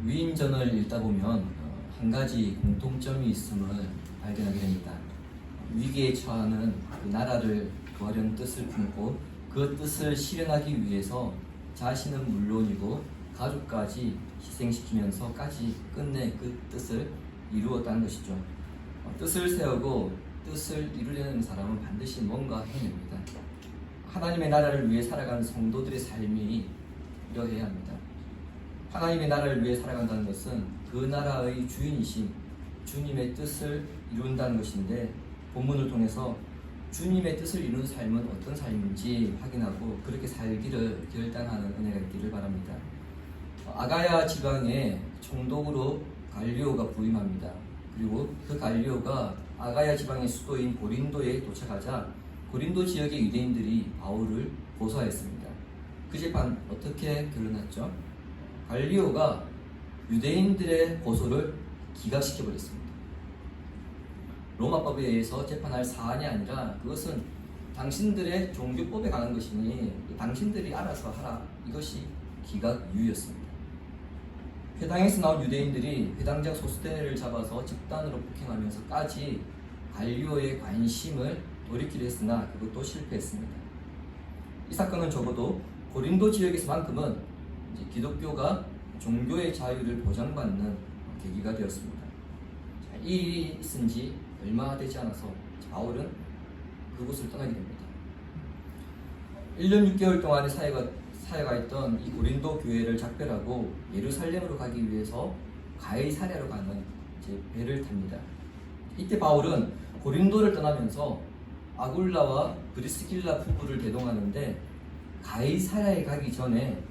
위인전을 읽다 보면 한 가지 공통점이 있음을 발견하게 됩니다. 위기에 처하는 그 나라를 구하려는 뜻을 품고 그 뜻을 실현하기 위해서 자신은 물론이고 가족까지 희생시키면서까지 끝내 그 뜻을 이루었다는 것이죠. 뜻을 세우고 뜻을 이루려는 사람은 반드시 뭔가 해냅니다. 하나님의 나라를 위해 살아가는 성도들의 삶이 이러해야 합니다. 하나님의 나라를 위해 살아간다는 것은 그 나라의 주인이신 주님의 뜻을 이룬다는 것인데, 본문을 통해서 주님의 뜻을 이루는 삶은 어떤 삶인지 확인하고 그렇게 살기를 결단하는 은혜가 있기를 바랍니다. 아가야 지방에 총독으로 갈리오가 부임합니다. 그리고 그 갈리오가 아가야 지방의 수도인 고린도에 도착하자 고린도 지역의 유대인들이 바울을 고소하였습니다. 그 재판 어떻게 결론났죠? 갈리오가 유대인들의 고소를 기각시켜버렸습니다. 로마법에 의해서 재판할 사안이 아니라 그것은 당신들의 종교법에 관한 것이니 당신들이 알아서 하라, 이것이 기각유였습니다. 회당에서 나온 유대인들이 회당장 소스테네를 잡아서 집단으로 폭행하면서까지 갈리오의 관심을 돌이키려 했으나 그것도 실패했습니다. 이 사건은 적어도 고린도 지역에서만큼은 기독교가 종교의 자유를 보장받는 계기가 되었습니다. 이 일이 있은 지 얼마 되지 않아서 바울은 그곳을 떠나게 됩니다. 1년 6개월 동안의 사회가 있던 이 고린도 교회를 작별하고 예루살렘으로 가기 위해서 가이사랴로 가는 배를 탑니다. 이때 바울은 고린도를 떠나면서 아굴라와 브리스길라 부부를 대동하는데, 가이사랴에 가기 전에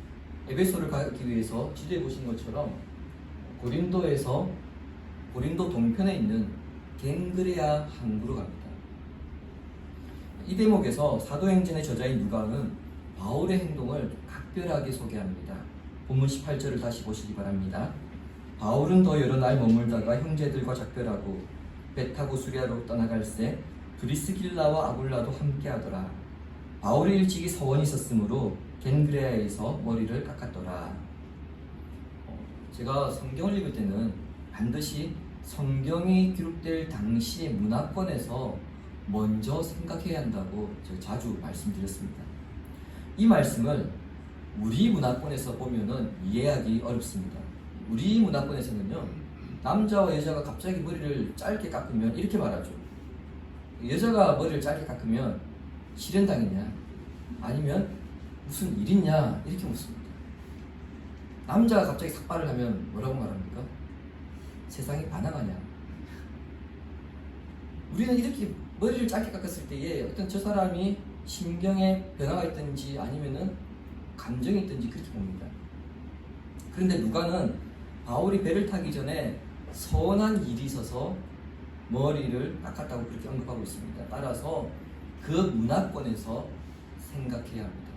에베소를 가기 위해서 지도해 보신 것처럼 고린도에서 고린도 동편에 있는 겐그레아 항구로 갑니다. 이 대목에서 사도행전의 저자인 누가는 바울의 행동을 각별하게 소개합니다. 본문 18절을 다시 보시기 바랍니다. 바울은 더 여러 날 머물다가 형제들과 작별하고 배 타고 수리아로 떠나갈새 브리스길라와 아굴라도 함께하더라. 바울이 일찍이 서원이 있었으므로 겐그레아에서 머리를 깎았더라. 제가 성경을 읽을 때는 반드시 성경이 기록될 당시의 문화권에서 먼저 생각해야 한다고 제가 자주 말씀드렸습니다. 이 말씀을 우리 문화권에서 보면은 이해하기 어렵습니다. 우리 문화권에서는요, 남자와 여자가 갑자기 머리를 짧게 깎으면 이렇게 말하죠. 여자가 머리를 짧게 깎으면 실현당했냐, 아니면 무슨 일 있냐, 이렇게 묻습니다. 남자가 갑자기 삭발을 하면 뭐라고 말합니까? 세상이 반항하냐. 우리는 이렇게 머리를 짧게 깎았을 때에 어떤 저 사람이 심경에 변화가 있든지 아니면은 감정이 있든지 그렇게 봅니다. 그런데 누가는 바울이 배를 타기 전에 서운한 일이 있어서 머리를 깎았다고 그렇게 언급하고 있습니다. 따라서 그 문화권에서 생각해야 합니다.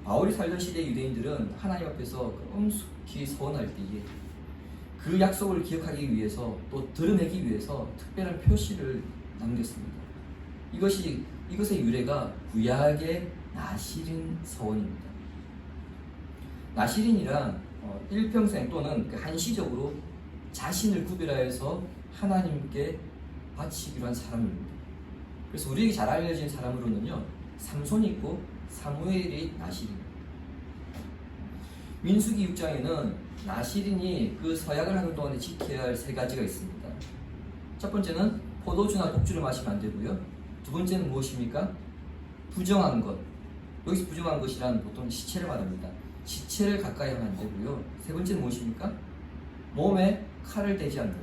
바울이 살던 시대 유대인들은 하나님 앞에서 엄숙히 서원할 때에 그 약속을 기억하기 위해서 또 드러내기 위해서 특별한 표시를 남겼습니다. 이것의 유래가 구약의 나시린 서원입니다. 나시린이란 일평생 또는 한시적으로 자신을 구별하여서 하나님께 바치기로 한 사람입니다. 그래서 우리에게 잘 알려진 사람으로는요, 삼손이 있고 사무엘이 나시린입니다. 민수기 6장에는 나시린이 그 서약을 하는 동안에 지켜야 할 3가지가 있습니다. 첫 번째는 포도주나 독주를 마시면 안 되고요. 두 번째는 무엇입니까? 부정한 것. 여기서 부정한 것이란 보통 시체를 말합니다. 시체를 가까이 하면 안 되고요. 세 번째는 무엇입니까? 몸에 칼을 대지 않는 것.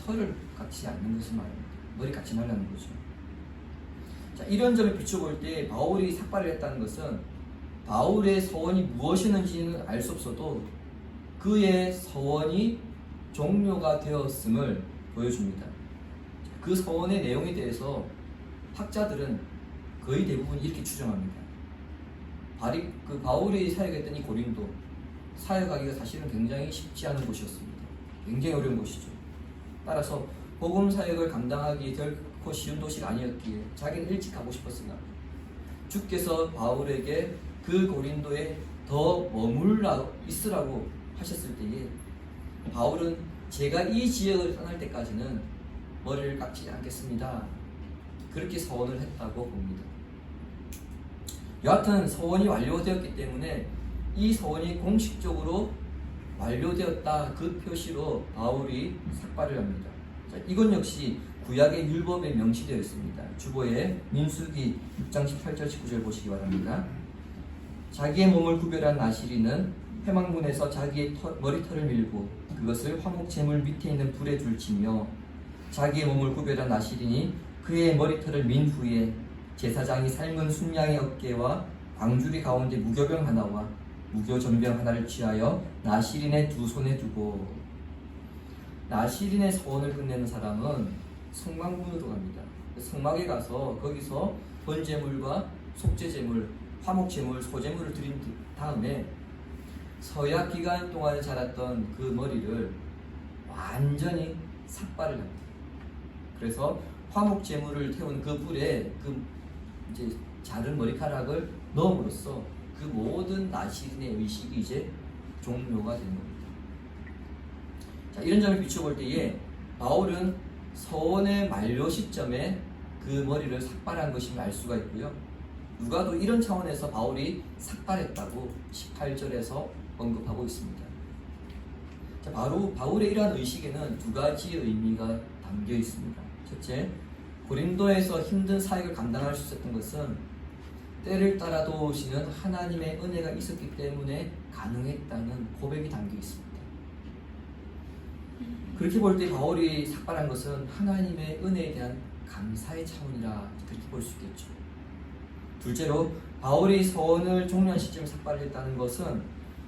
털을 깎지 않는 것을 말합니다. 머리 깎지 말라는 거죠. 자, 이런 점에 비춰볼 때 바울이 삭발을 했다는 것은 바울의 서원이 무엇이었는지는 알 수 없어도 그의 서원이 종료가 되었음을 보여줍니다. 그 서원의 내용에 대해서 학자들은 거의 대부분 이렇게 추정합니다. 바울이 사역했던 이 고린도, 사역하기가 사실은 굉장히 쉽지 않은 곳이었습니다. 굉장히 어려운 곳이죠. 따라서 복음 사역을 감당하기 결코 쉬운 도시가 아니었기에 자기는 일찍 가고 싶었으나 주께서 바울에게 그 고린도에 더 머물러 있으라고 하셨을 때에 바울은 제가 이 지역을 떠날 때까지는 머리를 깎지 않겠습니다. 그렇게 서원을 했다고 봅니다. 여하튼 서원이 완료되었기 때문에 이 서원이 공식적으로 완료되었다 그 표시로 바울이 삭발을 합니다. 자, 이건 역시 구약의 율법에 명시되어 있습니다. 주보에 민수기 6장 18절 19절 보시기 바랍니다. 자기의 몸을 구별한 나시리는 회막문에서 자기의 머리털을 밀고 그것을 화목제물 밑에 있는 불에 둘치며 자기의 몸을 구별한 나시린이 그의 머리털을 민 후에 제사장이 삶은 순양의 어깨와 광주리 가운데 무교병 하나와 무교전병 하나를 취하여 나시린의 두 손에 두고, 나시린의 서원을 끝내는 사람은 성막문으로 갑니다. 성막에 가서 거기서 번제물과 속죄제물, 화목제물, 소제물을 드린 다음에 서약 기간 동안 자랐던 그 머리를 완전히 삭발을 합니다. 그래서 화목제물을 태운 그 불에 그 이제 자른 머리카락을 넣음으로써 그 모든 나시린의 의식이 이제 종료가 되는 겁니다. 자, 이런 점을 비춰볼 때에 바울은 서원의 만료 시점에 그 머리를 삭발한 것임을 알 수가 있고요. 누가도 이런 차원에서 바울이 삭발했다고 18절에서 언급하고 있습니다. 자, 바로 바울의 이러한 의식에는 두 가지 의미가 담겨 있습니다. 첫째, 고린도에서 힘든 사역을 감당할 수 있었던 것은 때를 따라 도우시는 하나님의 은혜가 있었기 때문에 가능했다는 고백이 담겨 있습니다. 그렇게 볼 때 바울이 삭발한 것은 하나님의 은혜에 대한 감사의 차원이라 그렇게 볼 수 있겠죠. 둘째로 바울이 서원을 종료한 시점에 삭발했다는 것은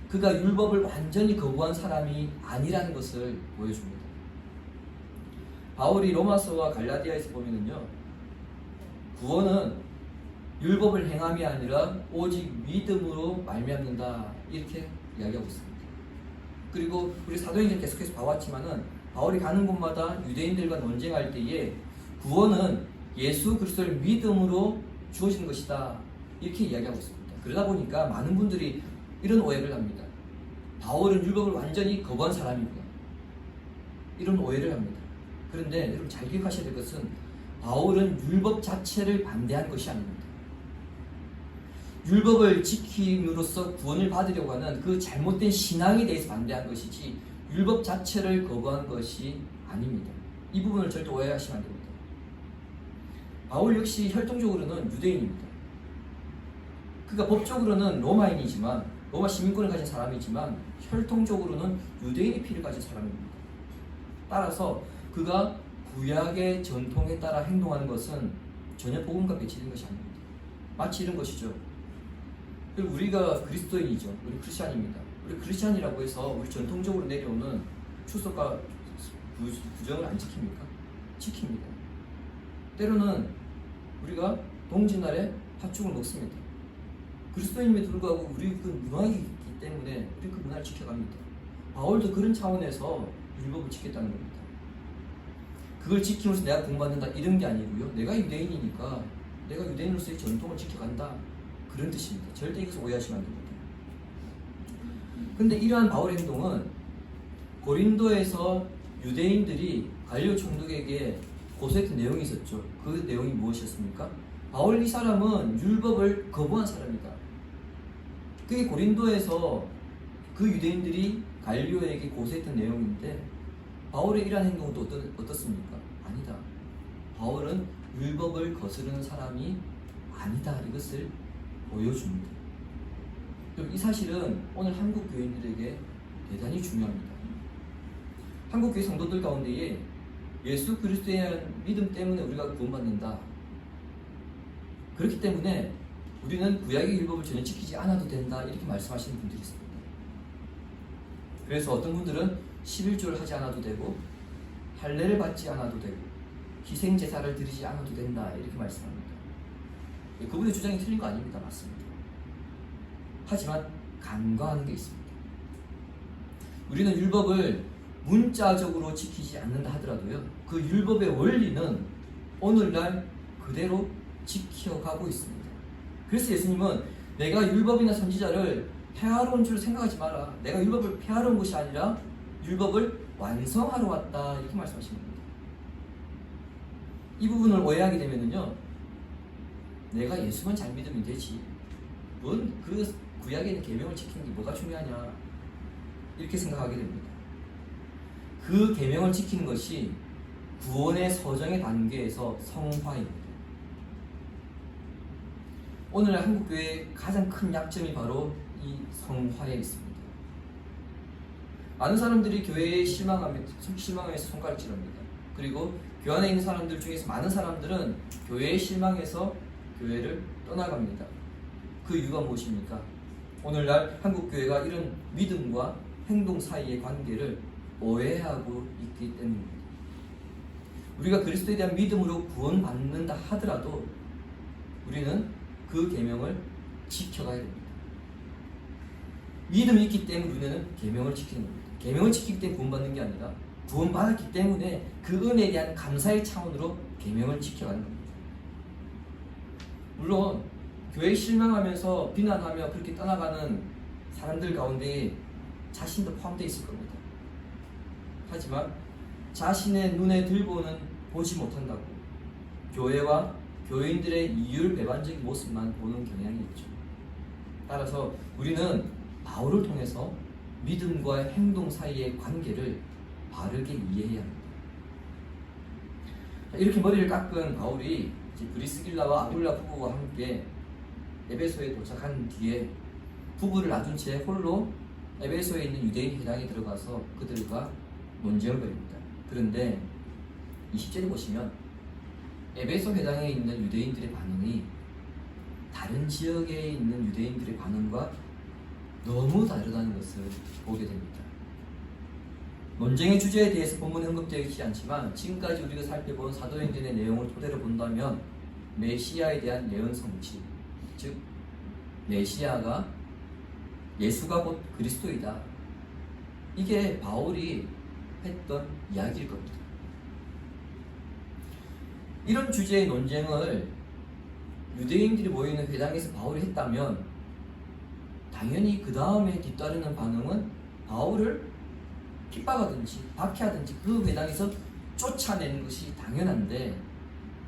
그가 율법을 완전히 거부한 사람이 아니라는 것을 보여줍니다. 바울이 로마서와 갈라디아에서 보면은요, 구원은 율법을 행함이 아니라 오직 믿음으로 말미암는다 이렇게 이야기하고 있습니다. 그리고 우리 사도행전 계속해서 봐왔지만은 바울이 가는 곳마다 유대인들과 논쟁할 때에 구원은 예수 그리스도를 믿음으로 주어지는 것이다 이렇게 이야기하고 있습니다. 그러다 보니까 많은 분들이 이런 오해를 합니다. 바울은 율법을 완전히 거부한 사람이구나, 이런 오해를 합니다. 그런데 여러분 잘 기억하셔야 될 것은 바울은 율법 자체를 반대한 것이 아닙니다. 율법을 지킴으로써 구원을 받으려고 하는 그 잘못된 신앙에 대해서 반대한 것이지 율법 자체를 거부한 것이 아닙니다. 이 부분을 절대 오해하시면 안 됩니다. 바울 역시 혈통적으로는 유대인입니다. 그가 법적으로는 로마인이지만, 로마 시민권을 가진 사람이지만 혈통적으로는 유대인의 피를 가진 사람입니다. 따라서 그가 구약의 전통에 따라 행동하는 것은 전혀 복음과 배치된 것이 아닙니다. 마치 이런 것이죠. 우리가 그리스도인이죠. 우리 크리스찬입니다. 우리 크리스찬이라고 해서 우리 전통적으로 내려오는 추석과 부정을 안 지킵니까? 지킵니다. 때로는 우리가 동짓날에 팥죽을 먹습니다. 그리스도인임에도 불구하고 우리 그 문화이기 때문에 우리 그 문화를 지켜갑니다. 바울도 그런 차원에서 율법을 지켰다는 겁니다. 그걸 지키면서 내가 구원받는다 이런 게 아니고요. 내가 유대인이니까 내가 유대인으로서의 전통을 지켜간다 그런 뜻입니다. 절대 이것을 오해하시면 안 됩니다. 근데 이러한 바울의 행동은 고린도에서 유대인들이 갈리오 총독에게 고소했던 내용이 있었죠. 그 내용이 무엇이었습니까? 바울 이 사람은 율법을 거부한 사람이다. 그게 고린도에서 그 유대인들이 갈리오에게 고소했던 내용인데 바울의 이러한 행동은 또 어떻습니까? 아니다. 바울은 율법을 거스르는 사람이 아니다. 이것을 보여줍니다. 이 사실은 오늘 한국 교인들에게 대단히 중요합니다. 한국 교회 성도들 가운데에 예수 그리스도에 대한 믿음 때문에 우리가 구원받는다. 그렇기 때문에 우리는 구약의 율법을 전혀 지키지 않아도 된다. 이렇게 말씀하시는 분들이 있습니다. 그래서 어떤 분들은 11조를 하지 않아도 되고 할례를 받지 않아도 되고 희생제사를 드리지 않아도 된다. 이렇게 말씀합니다. 그분의 주장이 틀린 거 아닙니다. 맞습니다. 하지만 간과하는 게 있습니다. 우리는 율법을 문자적으로 지키지 않는다 하더라도요, 그 율법의 원리는 오늘날 그대로 지켜가고 있습니다. 그래서 예수님은 내가 율법이나 선지자를 폐하러 온 줄 생각하지 마라. 내가 율법을 폐하러 온 것이 아니라 율법을 완성하러 왔다. 이렇게 말씀하시는 겁니다. 이 부분을 오해하게 되면요, 내가 예수만 잘 믿으면 되지, 뭔 그 구약에 있는 계명을 지키는 게 뭐가 중요하냐, 이렇게 생각하게 됩니다. 그 계명을 지키는 것이 구원의 서정의 단계에서 성화입니다. 오늘날 한국교회의 가장 큰 약점이 바로 이 성화에 있습니다. 많은 사람들이 교회에 실망해서 손가락질합니다. 그리고 교회 안에 있는 사람들 중에서 많은 사람들은 교회에 실망해서 교회를 떠나갑니다. 그 이유가 무엇입니까? 오늘날 한국교회가 이런 믿음과 행동 사이의 관계를 오해하고 있기 때문입니다. 우리가 그리스도에 대한 믿음으로 구원받는다 하더라도 우리는 그 계명을 지켜가야 됩니다. 믿음이 있기 때문에 우리는 계명을 지키는 겁니다. 계명을 지키기 때문에 구원받는 게 아니라 구원받았기 때문에 그 은혜에 대한 감사의 차원으로 계명을 지켜가는 겁니다. 물론 교회에 실망하면서 비난하며 그렇게 떠나가는 사람들 가운데 자신도 포함되어 있을 겁니다. 하지만 자신의 눈에 들고는 보지 못한다고 교회와 교인들의 이율배반적인 모습만 보는 경향이 있죠. 따라서 우리는 바울을 통해서 믿음과 행동 사이의 관계를 바르게 이해해야 합니다. 이렇게 머리를 깎은 바울이 브리스길라와 아굴라 부부와 함께 에베소에 도착한 뒤에 부부를 놔둔 채 홀로 에베소에 있는 유대인 회당에 들어가서 그들과 논쟁을 벌입니다. 그런데 20절에 보시면 에베소 회당에 있는 유대인들의 반응이 다른 지역에 있는 유대인들의 반응과 너무 다르다는 것을 보게 됩니다. 논쟁의 주제에 대해서 본문에 언급되어 있지 않지만 지금까지 우리가 살펴본 사도행전의 내용을 토대로 본다면 메시아에 대한 예언 성취, 즉 메시아가 예수가 곧 그리스도이다, 이게 바울이 했던 이야기일 겁니다. 이런 주제의 논쟁을 유대인들이 모이는 회당에서 바울이 했다면 당연히 그 다음에 뒤따르는 반응은 바울을 핍박하든지 박해하든지 그 회당에서 쫓아내는 것이 당연한데,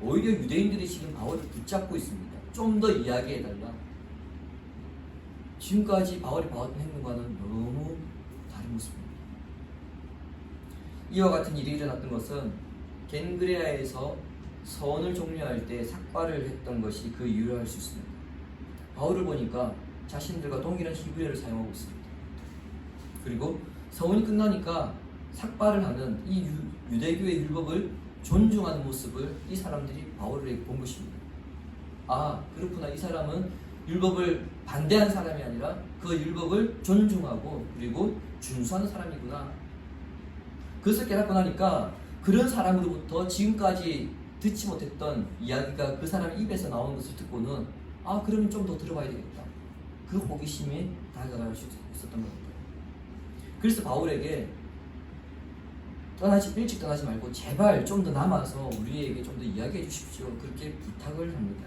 오히려 유대인들이 지금 바울을 붙잡고 있습니다. 좀 더 이야기해달라. 지금까지 바울이 봐왔던 행동과는 너무 다른 모습입니다. 이와 같은 일이 일어났던 것은 겐그레아에서 서원을 종료할 때 삭발을 했던 것이 그 이유를 알 수 있습니다. 바울을 보니까 자신들과 동일한 히브리어를 사용하고 있습니다. 그리고 서원이 끝나니까 삭발을 하는 이 유대교의 율법을 존중하는 모습을 이 사람들이 바울에게 본 것입니다. 아, 그렇구나. 이 사람은 율법을 반대하는 사람이 아니라 그 율법을 존중하고 그리고 준수하는 사람이구나. 그것을 깨닫고 나니까 그런 사람으로부터 지금까지 듣지 못했던 이야기가 그 사람 입에서 나오는 것을 듣고는 아, 그러면 좀 더 들어봐야 되겠다. 그 호기심이 다가갈 수 있었던 겁니다. 그래서 바울에게 일찍 떠나지 말고 제발 좀 더 남아서 우리에게 좀 더 이야기해 주십시오. 그렇게 부탁을 합니다.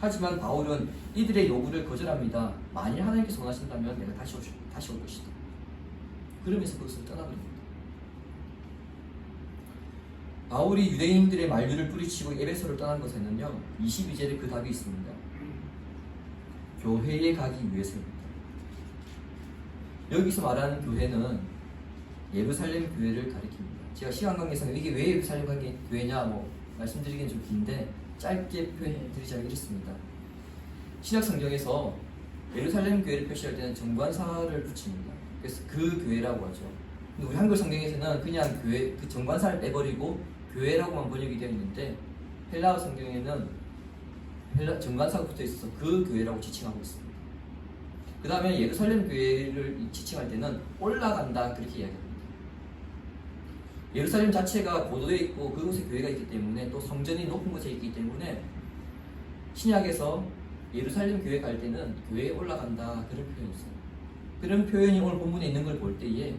하지만 바울은 이들의 요구를 거절합니다. 만일 하나님께서 원하신다면 내가 다시 올 것이다. 그러면서 그것을 떠나버립니다. 바울이 유대인들의 만류를 뿌리치고 에베소를 떠난 것에는요, 22절에 그 답이 있습니다. 교회에 가기 위해서입니다. 여기서 말하는 교회는 예루살렘 교회를 가리킵니다. 제가 시간 관계상 이게 왜 예루살렘 교회냐 말씀드리기는 좀 긴데 짧게 표현해 드리자면 이렇습니다. 신약 성경에서 예루살렘 교회를 표시할 때는 정관사를 붙입니다. 그래서 그 교회라고 하죠. 근데 우리 한글 성경에서는 그냥 교회, 그 정관사를 빼버리고 교회라고만 번역이 되어 있는데 헬라어 성경에는 정관사가 붙어 있어서 그 교회라고 지칭하고 있습니다. 그 다음에 예루살렘 교회를 지칭할 때는 올라간다, 그렇게 이야기합니다. 예루살렘 자체가 고도에 있고 그곳에 교회가 있기 때문에 또 성전이 높은 곳에 있기 때문에 신약에서 예루살렘 교회 갈 때는 교회에 올라간다, 그런 표현이 있어요. 그런 표현이 오늘 본문에 있는 걸 볼 때에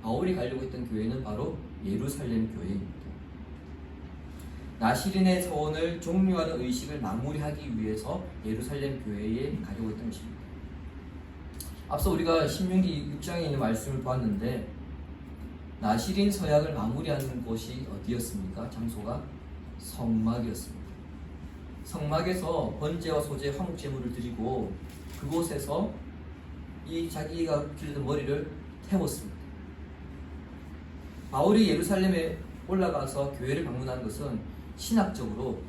바울이 가려고 했던 교회는 바로 예루살렘 교회입니다. 나시린의 서원을 종료하는 의식을 마무리하기 위해서 예루살렘 교회에 가려고 했던 것입니다. 앞서 우리가 신명기 6장에 있는 말씀을 보았는데 나실인 서약을 마무리하는 곳이 어디였습니까? 장소가 성막이었습니다. 성막에서 번제와 소제, 화목제물을 드리고 그곳에서 이 자기가 길르던 머리를 태웠습니다. 바울이 예루살렘에 올라가서 교회를 방문하는 것은 신학적으로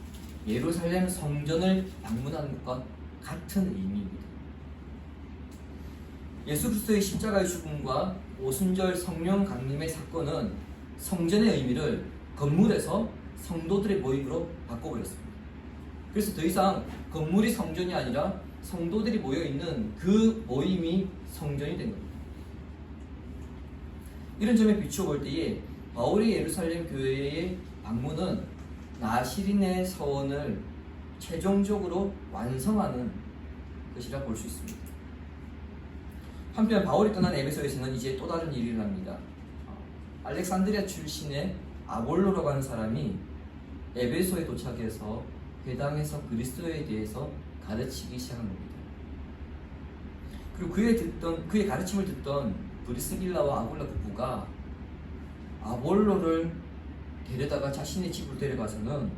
예루살렘 성전을 방문하는 것과 같은 의미입니다. 예수 그리스도의 십자가의 죽음과 오순절 성령 강림의 사건은 성전의 의미를 건물에서 성도들의 모임으로 바꿔버렸습니다. 그래서 더 이상 건물이 성전이 아니라 성도들이 모여있는 그 모임이 성전이 된 겁니다. 이런 점에 비추어 볼 때에 바울이 예루살렘 교회의 방문은 나실인의 서원을 최종적으로 완성하는 것이라 볼 수 있습니다. 한편 바울이 떠난 에베소에서는 이제 또 다른 일이 일어납니다. 알렉산드리아 출신의 아볼로라고 하는 사람이 에베소에 도착해서 회당에서 그리스도에 대해서 가르치기 시작한 겁니다. 그리고 그의 가르침을 듣던 브리스길라와 아굴라 부부가 아볼로를 데려다가 자신의 집으로 데려가서는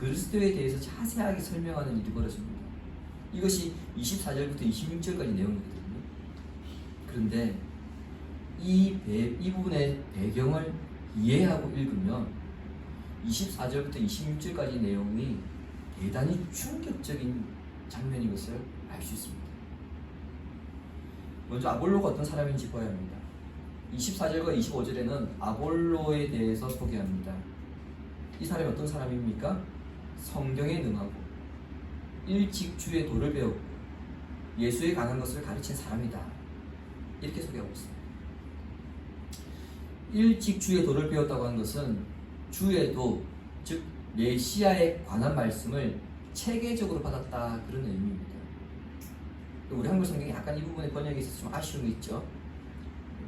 그리스도에 대해서 자세하게 설명하는 일이 벌어집니다. 이것이 24절부터 26절까지 내용이거든요. 그런데 이 부분의 배경을 이해하고 읽으면 24절부터 26절까지 내용이 대단히 충격적인 장면인 것을 알 수 있습니다. 먼저 아볼로가 어떤 사람인지 봐야 합니다. 24절과 25절에는 아볼로에 대해서 소개합니다. 이 사람이 어떤 사람입니까? 성경에 능하고 일찍 주의 도를 배웠고 예수에 관한 것을 가르친 사람이다. 이렇게 소개하고 있습니다. 일찍 주의 도를 배웠다고 하는 것은 주의 도, 즉 메시아에 관한 말씀을 체계적으로 받았다, 그런 의미입니다. 우리 한글 성경에 약간 이 부분의 번역에 있어서 좀 아쉬움이 있죠.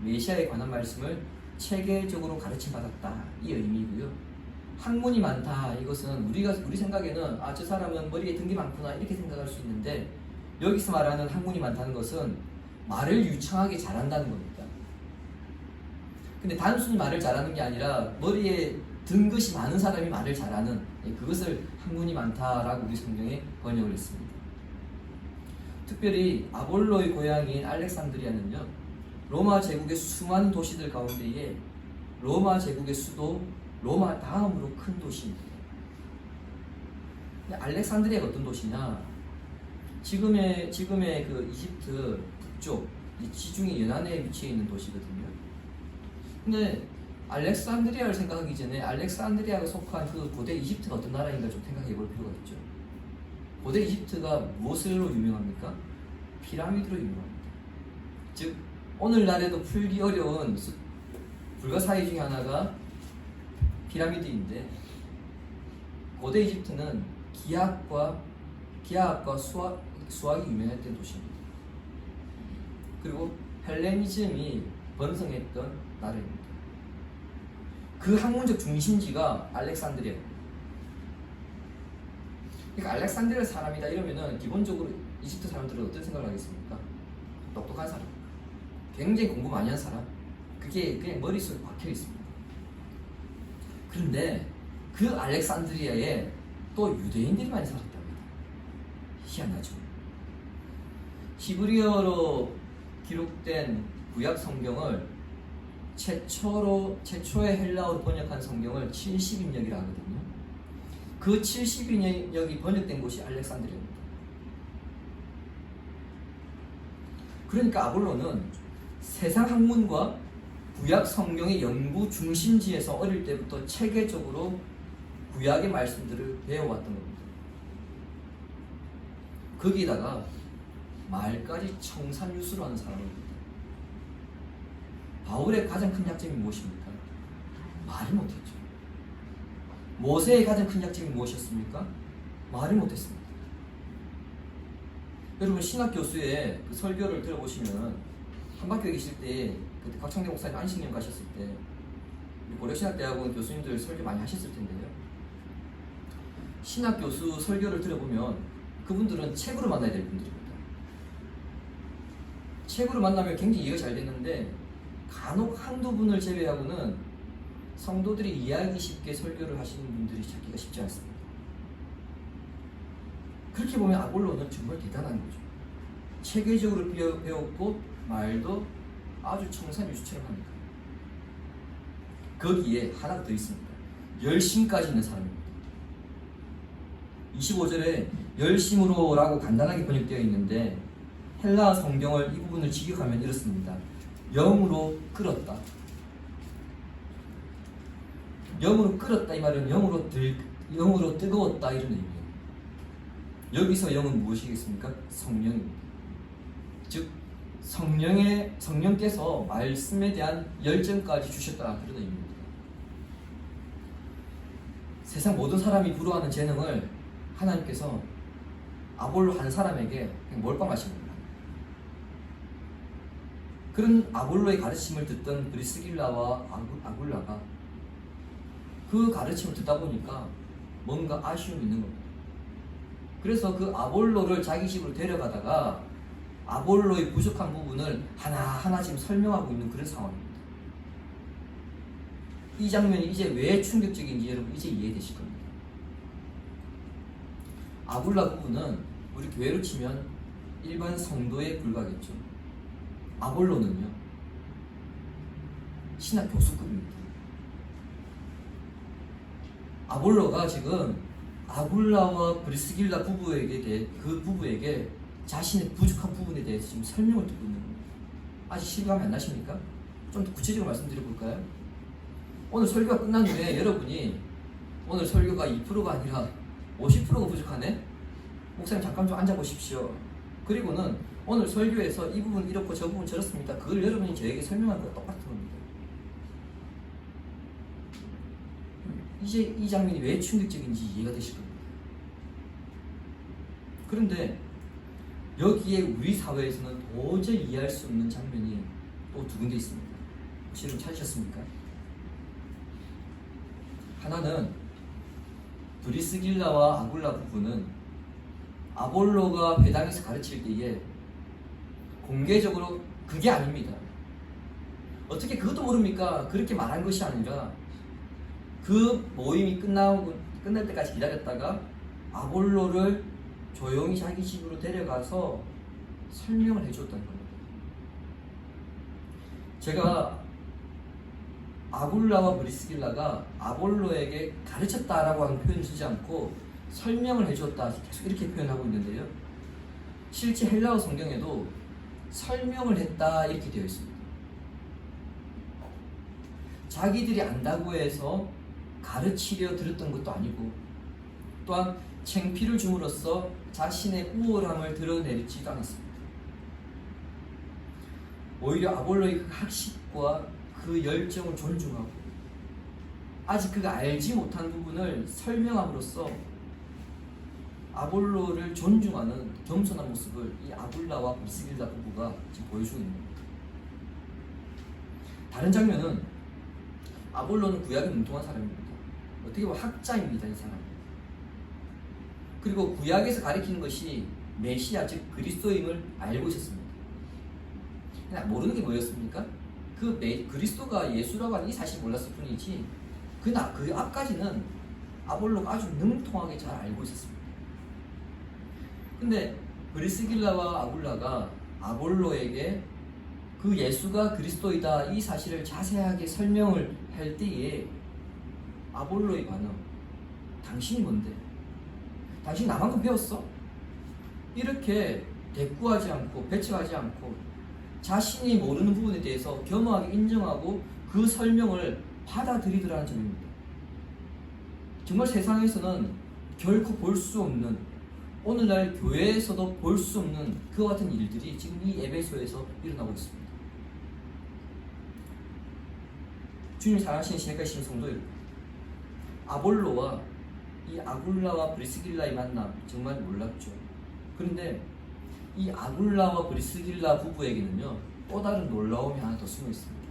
메시아에 관한 말씀을 체계적으로 가르침 받았다, 이 의미고요. 학문이 많다, 이것은 우리 생각에는 저 사람은 머리에 든 게 많구나, 이렇게 생각할 수 있는데, 여기서 말하는 학문이 많다는 것은 말을 유창하게 잘한다는 겁니다. 근데 단순히 말을 잘하는 게 아니라 머리에 든 것이 많은 사람이 말을 잘하는, 그것을 학문이 많다라고 우리 성경에 번역을 했습니다. 특별히 아볼로의 고향인 알렉산드리아는요, 로마 제국의 수많은 도시들 가운데에 로마 제국의 수도, 로마 다음으로 큰 도시입니다. 근데 알렉산드리아가 어떤 도시냐? 지금의 그 이집트 북쪽, 이 지중해 연안에 위치해 있는 도시거든요. 근데 알렉산드리아를 생각하기 전에 알렉산드리아가 속한 그 고대 이집트가 어떤 나라인가 좀 생각해 볼 필요가 있죠. 고대 이집트가 무엇으로 유명합니까? 피라미드로 유명합니다. 즉 오늘날에도 풀기 어려운 불가사의 중에 하나가 피라미드인데, 고대 이집트는 기하학과 수학이 유명했던 도시입니다. 그리고 헬레니즘이 번성했던 나라입니다. 그 학문적 중심지가 알렉산드리아입니다. 그러니까 알렉산드리아 사람이다 이러면은 기본적으로 이집트 사람들은 어떤 생각을 하겠습니까? 똑똑한 사람, 굉장히 공부 많이 한 사람, 그게 그냥 머릿속에 박혀 있습니다. 그런데 그 알렉산드리아에 또 유대인들이 많이 살았답니다. 희한하죠. 히브리어로 기록된 구약 성경을 최초의 헬라어로 번역한 성경을 70인역이라 하거든요. 그 70인역이 번역된 곳이 알렉산드리아입니다. 그러니까 아볼로는 세상 학문과 구약 성경의 연구 중심지에서 어릴 때부터 체계적으로 구약의 말씀들을 배워왔던 겁니다. 거기다가 말까지 청산유수로 하는 사람입니다. 바울의 가장 큰 약점이 무엇입니까? 말을 못했죠. 모세의 가장 큰 약점이 무엇이었습니까? 말을 못했습니다. 여러분 신학 교수의 그 설교를 들어보시면 한박교에 계실 때 그때 곽창대 목사님 안식년 가셨을 때 고려신학대학원 교수님들 설교 많이 하셨을 텐데요. 신학 교수 설교를 들어보면 그분들은 책으로 만나야 될 분들입니다. 책으로 만나면 굉장히 이해가 잘 됐는데 간혹 한두 분을 제외하고는 성도들이 이해하기 쉽게 설교를 하시는 분들이 찾기가 쉽지 않습니다. 그렇게 보면 아볼로는 정말 대단한 거죠. 체계적으로 배웠고 말도 아주 청산유수처럼 합니다. 거기에 하나가 더 있습니다. 열심까지 있는 사람입니다. 25절에 열심으로 라고 간단하게 번역되어 있는데 헬라어 성경을 이 부분을 직역하면 이렇습니다. 영으로 끌었다. 영으로 끌었다 이 말은 영으로 뜨거웠다 이런 의미예요. 여기서 영은 무엇이겠습니까? 성령입니다. 즉 성령께서 말씀에 대한 열정까지 주셨다 그런 의미입니다. 세상 모든 사람이 부러워하는 재능을 하나님께서 아볼로 한 사람에게 그냥 몰빵하신 겁니다. 그런 아볼로의 가르침을 듣던 브리스길라와 아굴라가 그 가르침을 듣다 보니까 뭔가 아쉬움이 있는 겁니다. 그래서 그 아볼로를 자기 집으로 데려가다가 아볼로의 부족한 부분을 하나하나 지금 설명하고 있는 그런 상황입니다. 이 장면이 이제 왜 충격적인지 여러분 이제 이해되실 겁니다. 아굴라 부부는 우리 교회로 치면 일반 성도에 불과하겠죠. 아볼로는요 신학 교수급입니다. 아볼로가 지금 아굴라와 브리스길라 부부에게 자신의 부족한 부분에 대해서 지금 설명을 듣고 있는 겁니다. 아직 실감이 안 나십니까? 좀 더 구체적으로 말씀드려 볼까요? 오늘 설교가 끝난 후에 여러분이 오늘 설교가 2%가 아니라 50%가 부족하네? 목사님 잠깐 좀 앉아보십시오. 그리고는 오늘 설교에서 이 부분 이렇고 저 부분 저렇습니다. 그걸 여러분이 저에게 설명할 거 똑같은 겁니다. 이제 이 장면이 왜 충격적인지 이해가 되실 겁니다. 그런데 여기에 우리 사회에서는 도저히 이해할 수 없는 장면이 또 두 군데 있습니다. 혹시 좀 찾으셨습니까? 하나는 브리스길라와 아굴라 부부는 아볼로가 회당에서 가르칠 때에 공개적으로 그게 아닙니다. 어떻게 그것도 모릅니까? 그렇게 말한 것이 아니라 그 모임이 끝날 때까지 기다렸다가 아볼로를 조용히 자기 집으로 데려가서 설명을 해줬다는 겁니다. 제가 아굴라와 브리스길라가 아볼로에게 가르쳤다라고 하는 표현을 쓰지 않고 설명을 해줬다 계속 이렇게 표현하고 있는데요. 실제 헬라어 성경에도 설명을 했다 이렇게 되어 있습니다. 자기들이 안다고 해서 가르치려 들었던 것도 아니고 또한 창피를 줌으로써 자신의 우월함을 드러내지도 않았습니다. 오히려 아볼로의 그 학식과 그 열정을 존중하고 아직 그가 알지 못한 부분을 설명함으로써 아볼로를 존중하는 겸손한 모습을 이 아굴라와 브리스길라 부부가 지금 보여주고 있는 겁니다. 다른 장면은 아볼로는 구약에 능통한 사람입니다. 어떻게 보면 학자입니다. 이 사람. 그리고 구약에서 가리키는 것이 메시아 즉 그리스도임을 알고 있었습니다. 그냥 모르는 게 뭐였습니까? 그리스도가 예수라고 하는 이 사실 몰랐을 뿐이지 그 앞까지는 아볼로가 아주 능통하게 잘 알고 있었습니다. 근데 브리스길라와 아굴라가 아볼로에게 그 예수가 그리스도이다 이 사실을 자세하게 설명을 할 때에 아볼로의 반응, 당신이 뭔데? 당신 나만큼 배웠어? 이렇게 대꾸하지 않고 배척하지 않고 자신이 모르는 부분에 대해서 겸허하게 인정하고 그 설명을 받아들이더라는 점입니다. 정말 세상에서는 결코 볼 수 없는 오늘날 교회에서도 볼 수 없는 그와 같은 일들이 지금 이 에베소에서 일어나고 있습니다. 주님 사랑하시는 신약하신 성도 여러분, 아볼로와 이 아굴라와 브리스길라의 만남 정말 놀랍죠. 그런데 이 아굴라와 브리스길라 부부에게는요 또 다른 놀라움이 하나 더 숨어 있습니다.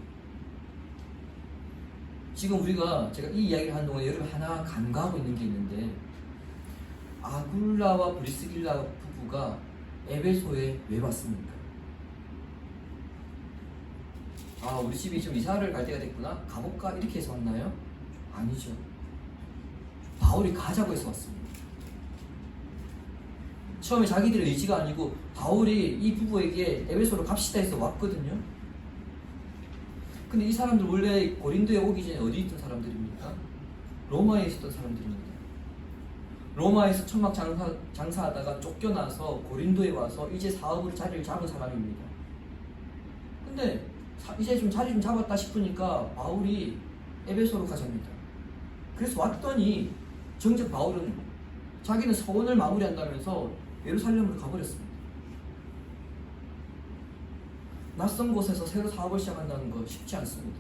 지금 제가 이 이야기를 하는 동안 여러분 하나 간과하고 있는 게 있는데 아굴라와 브리스길라 부부가 에베소에 왜 왔습니까? 아, 우리 집이 좀 이사를 갈 때가 됐구나, 가볼까, 이렇게 해서 왔나요? 아니죠. 바울이 가자고 해서 왔습니다. 처음에 자기들의 의지가 아니고 바울이 이 부부에게 에베소로 갑시다 해서 왔거든요. 근데 이 사람들 원래 고린도에 오기 전에 어디 있던 사람들입니까? 로마에 있었던 사람들입니다. 로마에서 천막 장사하다가 쫓겨나서 고린도에 와서 이제 사업으로 자리를 잡은 사람입니다. 근데 이제 좀 자리 좀 잡았다 싶으니까 바울이 에베소로 가자입니다. 그래서 왔더니 정작 바울은 자기는 서원을 마무리한다면서 예루살렘으로 가버렸습니다. 낯선 곳에서 새로 사업을 시작한다는 거 쉽지 않습니다.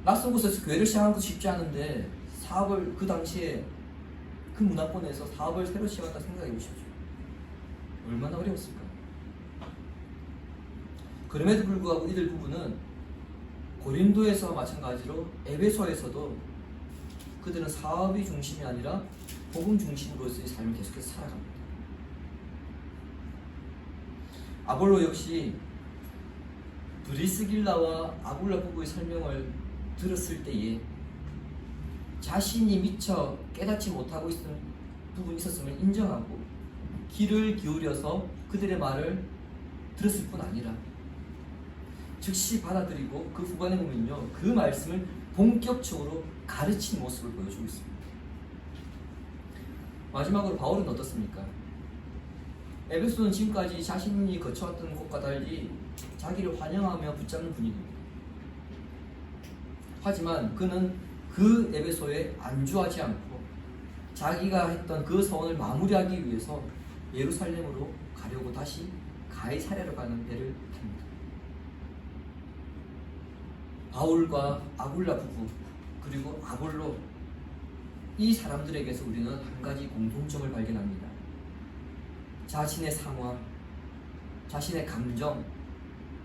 낯선 곳에서 교회를 시작하는 것도 쉽지 않은데 사업을 그 당시에 그 문화권에서 사업을 새로 시작한다 생각해 보십시오. 얼마나 어려웠을까요? 그럼에도 불구하고 이들 부부는 고린도에서 마찬가지로 에베소에서도 그들은 사업이 중심이 아니라 복음 중심으로서의 삶을 계속해서 살아갑니다. 아볼로 역시 브리스길라와 아굴라 부부의 설명을 들었을 때에 자신이 미처 깨닫지 못하고 있는 부분이 있었음을 인정하고 귀를 기울여서 그들의 말을 들었을 뿐 아니라 즉시 받아들이고 그 후반에 보면요, 그 말씀을 본격적으로 가르치는 모습을 보여주고 있습니다. 마지막으로 바울은 어떻습니까? 에베소는 지금까지 자신이 거쳐왔던 곳과 달리 자기를 환영하며 붙잡는 분위기입니다. 하지만 그는 그 에베소에 안주하지 않고 자기가 했던 그 서원을 마무리하기 위해서 예루살렘으로 가려고 다시 가이사랴로 가는 배를 탑니다. 바울과 아굴라 부부 그리고 아볼로, 이 사람들에게서 우리는 한 가지 공통점을 발견합니다. 자신의 상황, 자신의 감정,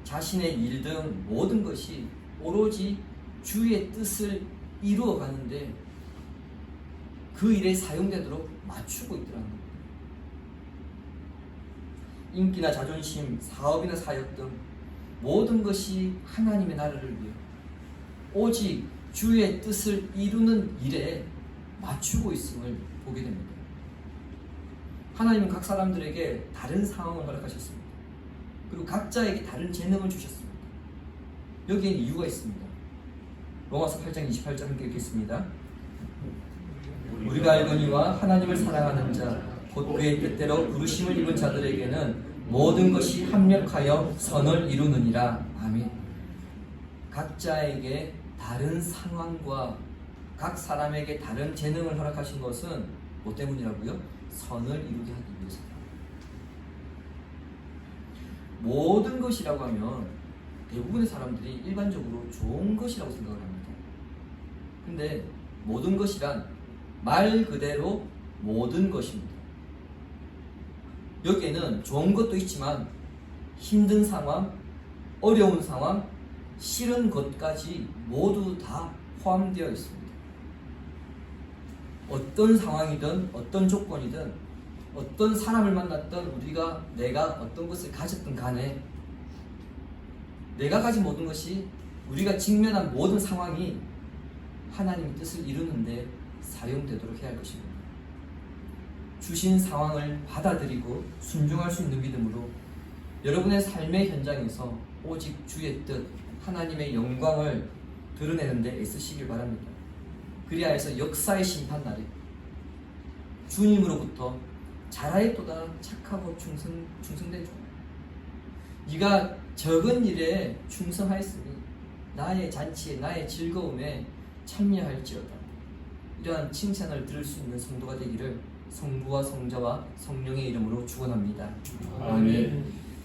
자신의 일 등 모든 것이 오로지 주의 뜻을 이루어가는데 그 일에 사용되도록 맞추고 있더라는 겁니다. 인기나 자존심, 사업이나 사역 등 모든 것이 하나님의 나라를 위해 오직 주의 뜻을 이루는 일에 맞추고 있음을 보게 됩니다. 하나님은 각 사람들에게 다른 상황을 허락하셨습니다. 그리고 각자에게 다른 재능을 주셨습니다. 여기에는 이유가 있습니다. 로마서 8장 28절 함께 읽겠습니다. 우리가 알거니와 하나님을 사랑하는 자 곧 그의 뜻대로 부르심을 입은 자들에게는 모든 것이 합력하여 선을 이루느니라. 아멘. 각자에게 다른 상황과 각 사람에게 다른 재능을 허락하신 것은 뭐 때문이라고요? 선을 이루게 하기 위해서다. 모든 것이라고 하면 대부분의 사람들이 일반적으로 좋은 것이라고 생각을 합니다. 근데 모든 것이란 말 그대로 모든 것입니다. 여기에는 좋은 것도 있지만 힘든 상황, 어려운 상황, 싫은 것까지 모두 다 포함되어 있습니다. 어떤 상황이든 어떤 조건이든 어떤 사람을 만났던 내가 어떤 것을 가졌든 간에 내가 가진 모든 것이, 우리가 직면한 모든 상황이 하나님의 뜻을 이루는데 사용되도록 해야 할 것입니다. 주신 상황을 받아들이고 순종할 수 있는 믿음으로 여러분의 삶의 현장에서 오직 주의 뜻, 하나님의 영광을 드러내는 데 애쓰시길 바랍니다. 그리하여서 역사의 심판날에 주님으로부터 잘하였도다 착하고 충성된 종, 네가 적은 일에 충성하였으니 나의 잔치에 나의 즐거움에 참여할지어다. 이러한 칭찬을 들을 수 있는 성도가 되기를 성부와 성자와 성령의 이름으로 축원합니다. 아멘.